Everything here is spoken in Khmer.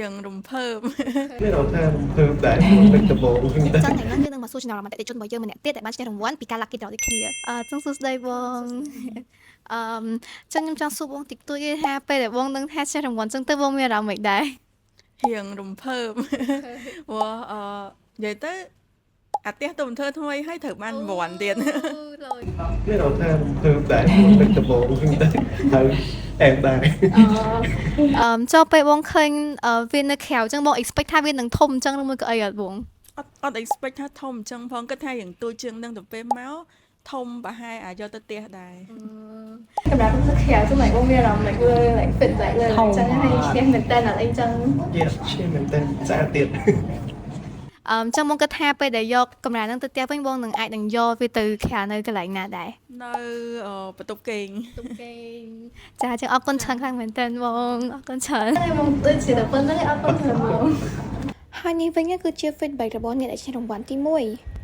Dừng rùm phơm មានន័យថាភើបដែរមិនដំបងហ្នឹងតែ ចឹងថ្ងៃហ្នឹងយើងនឹងមកសួរចំណងមតិជនរបស់យើងម្នាក់ទៀតដែលបានឈ្នះរង្វាន់ពីការ lucky draw ដូចគ្នាចឹងសួស្ដីបងចឹងខ្ញុំចង់សួរបងតិចតួចទេថាពេលដែលបងនឹងថាឈ្នះរង្វាន់ចឹងទៅបងមានអារម្មណ៍មិនដែរ Dừng rùm phơm Ủa vậy tới à tiếc tụm thơ thôi hay thử ban vòn tiền មានន័យថាភើបដែរមិនដំបងហ្នឹងតែហើយអែមដែរ ចូលពេលបងឃើញវានៅក្រៅចឹងបង expect ថាវានឹងធំចឹងឬមួយក៏អីអត់បង Ất expect hát thông chân phong kết hai những tôi chương nâng tập bê máu thông bà hai à do tôi tiếc đài សម្រាប់ទឹកក្រៅចឹងបងមានអារម្មណ៍ like លើ like fit like លើចឹងហើយឈ្នះមែនតើអត់អីចឹង Yes ឈាមមែនតើស្អាតទៀត ចឹងបងគិតថាពេលដែលយកកាមេរ៉ាហ្នឹងទៅផ្ទះវិញបងនឹងអាចនឹងយកវាទៅក្រៅនៅកន្លែងណាដែរ nơi bà tục kênh ទុំគេចាចឹងអរគុណច្រើនខ្លាំងមែនតើបងអរគុណច្រើនបងដូចជាតែប៉ុណ្្នឹងអរគុណច្រើនបងហើយនេះវិញគឺជា feedback របស់អ្នកដែលឈ្នះរង្វាន់ទី1